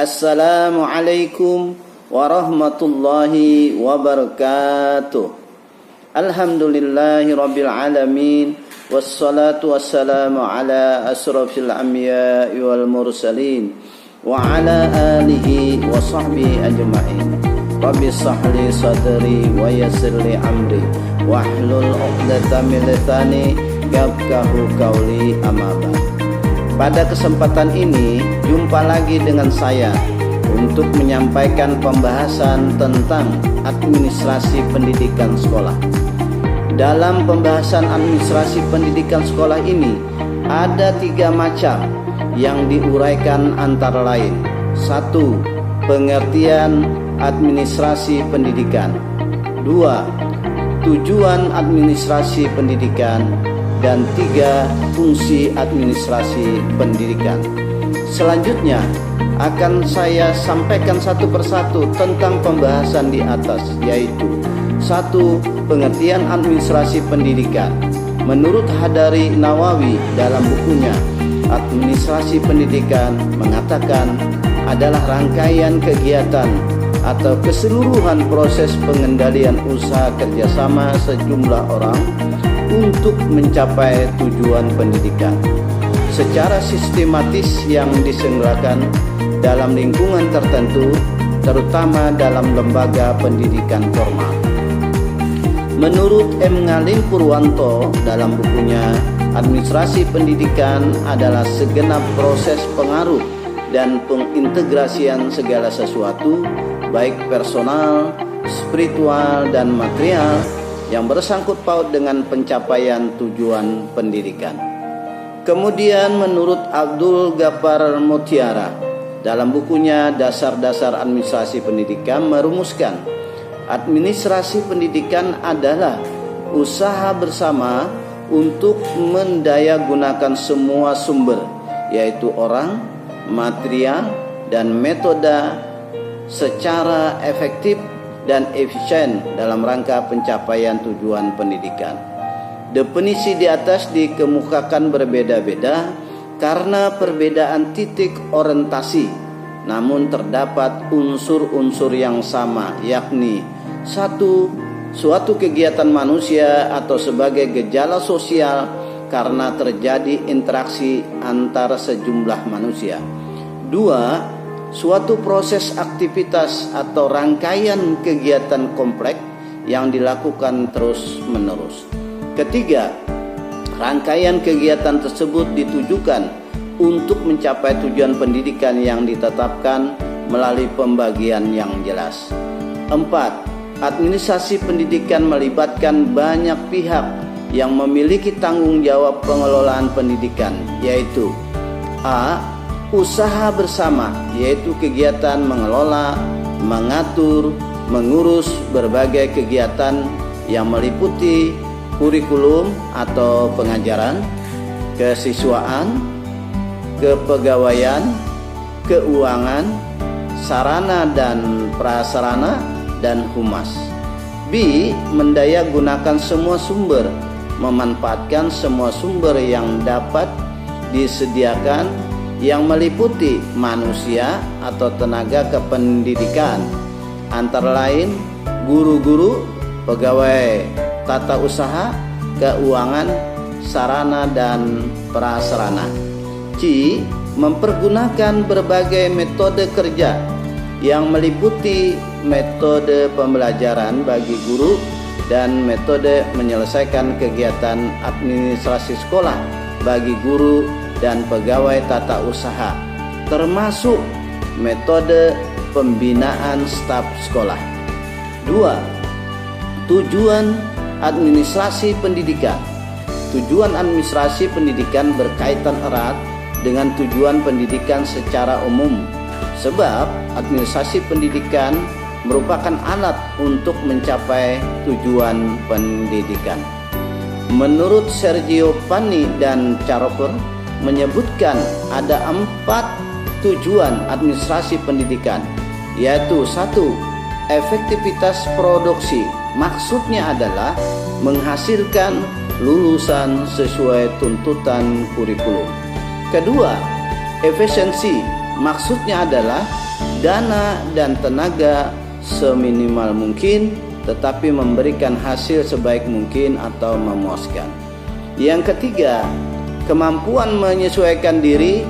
Assalamualaikum warahmatullahi wabarakatuh. Alhamdulillahi rabbil alamin, wassalatu wassalamu ala asrafil anbiya'i wal mursalin wa ala alihi wa sahbihi ajma'in. Rabbi shrahli sadri wa yassirli amri wahlul 'uqdatam min lisani yafqahu qawli, amma ba'd. Pada kesempatan ini jumpa lagi dengan saya untuk menyampaikan pembahasan tentang administrasi pendidikan sekolah. Dalam pembahasan administrasi pendidikan sekolah ini ada 3 macam yang diuraikan, antara lain: 1. Pengertian administrasi pendidikan. 2. Tujuan administrasi pendidikan. Dan 3. Fungsi administrasi pendidikan. Selanjutnya akan saya sampaikan satu persatu tentang pembahasan di atas, yaitu 1. Pengertian administrasi pendidikan. Menurut Hadari Nawawi dalam bukunya Administrasi Pendidikan mengatakan adalah rangkaian kegiatan atau keseluruhan proses pengendalian usaha kerjasama sejumlah orang untuk mencapai tujuan pendidikan secara sistematis yang diselenggarakan dalam lingkungan tertentu, terutama dalam lembaga pendidikan formal. Menurut M. Ngaling Purwanto dalam bukunya Administrasi Pendidikan adalah segenap proses pengaruh dan pengintegrasian segala sesuatu, baik personal, spiritual, dan material, yang bersangkut paut dengan pencapaian tujuan pendidikan. Kemudian menurut Abdul Ghaffar Mutiara dalam bukunya Dasar-Dasar Administrasi Pendidikan merumuskan administrasi pendidikan adalah usaha bersama untuk mendayagunakan semua sumber, yaitu orang, material, dan metode secara efektif dan efisien dalam rangka pencapaian tujuan pendidikan. Definisi di atas dikemukakan berbeda-beda karena perbedaan titik orientasi, namun terdapat unsur-unsur yang sama, yakni 1. Suatu kegiatan manusia atau sebagai gejala sosial karena terjadi interaksi antara sejumlah manusia. 2. Suatu proses aktivitas atau rangkaian kegiatan kompleks yang dilakukan terus-menerus. 3. Rangkaian kegiatan tersebut ditujukan untuk mencapai tujuan pendidikan yang ditetapkan melalui pembagian yang jelas. 4. Administrasi pendidikan melibatkan banyak pihak yang memiliki tanggung jawab pengelolaan pendidikan, yaitu A. Usaha bersama, yaitu kegiatan mengelola, mengatur, mengurus berbagai kegiatan yang meliputi kurikulum atau pengajaran, kesiswaan, kepegawaian, keuangan, sarana dan prasarana, dan humas. B. Mendayagunakan semua sumber, memanfaatkan semua sumber yang dapat disediakan yang meliputi manusia atau tenaga kependidikan, antara lain guru-guru, pegawai tata usaha, keuangan, sarana dan prasarana. C. Mempergunakan berbagai metode kerja yang meliputi metode pembelajaran bagi guru dan metode menyelesaikan kegiatan administrasi sekolah bagi guru dan pegawai tata usaha, termasuk metode pembinaan staf sekolah. 2. Tujuan administrasi pendidikan. Tujuan administrasi pendidikan berkaitan erat dengan tujuan pendidikan secara umum, sebab administrasi pendidikan merupakan alat untuk mencapai tujuan pendidikan. Menurut Sergio Pani dan Charoper menyebutkan ada 4 tujuan administrasi pendidikan, yaitu 1. Efektivitas produksi. Maksudnya adalah menghasilkan lulusan sesuai tuntutan kurikulum. 2. Efisiensi. maksudnya adalah dana dan tenaga seminimal mungkin, tetapi memberikan hasil sebaik mungkin atau memuaskan. Yang ketiga, kemampuan menyesuaikan diri,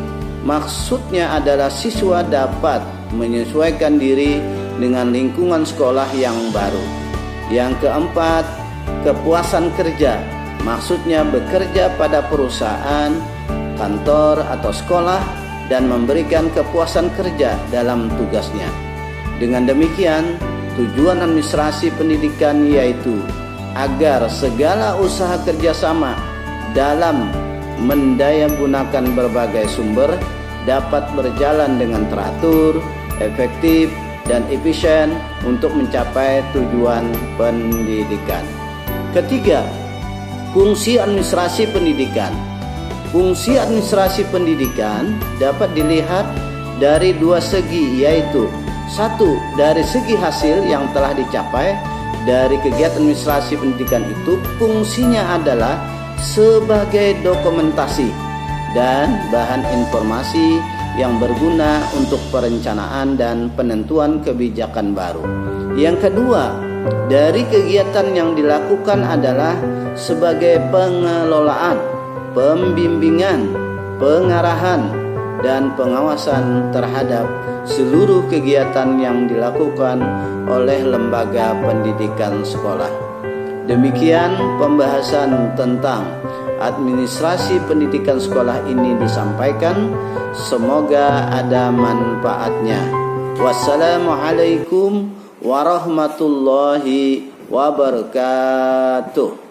maksudnya adalah siswa dapat menyesuaikan diri dengan lingkungan sekolah yang baru. Yang keempat, kepuasan kerja, maksudnya bekerja pada perusahaan, kantor atau sekolah dan memberikan kepuasan kerja dalam tugasnya. Dengan demikian, tujuan administrasi pendidikan yaitu agar segala usaha kerjasama dalam mendayagunakan berbagai sumber dapat berjalan dengan teratur, efektif, dan efisien untuk mencapai tujuan pendidikan. Ketiga, fungsi administrasi pendidikan. Fungsi administrasi pendidikan dapat dilihat dari dua segi, yaitu satu, dari segi hasil yang telah dicapai dari kegiatan administrasi pendidikan itu, fungsinya adalah sebagai dokumentasi dan bahan informasi yang berguna untuk perencanaan dan penentuan kebijakan baru. Yang kedua, dari kegiatan yang dilakukan adalah sebagai pengelolaan, pembimbingan, pengarahan, dan pengawasan terhadap seluruh kegiatan yang dilakukan oleh lembaga pendidikan sekolah. Demikian pembahasan tentang administrasi pendidikan sekolah ini disampaikan. Semoga ada manfaatnya. Wassalamualaikum warahmatullahi wabarakatuh.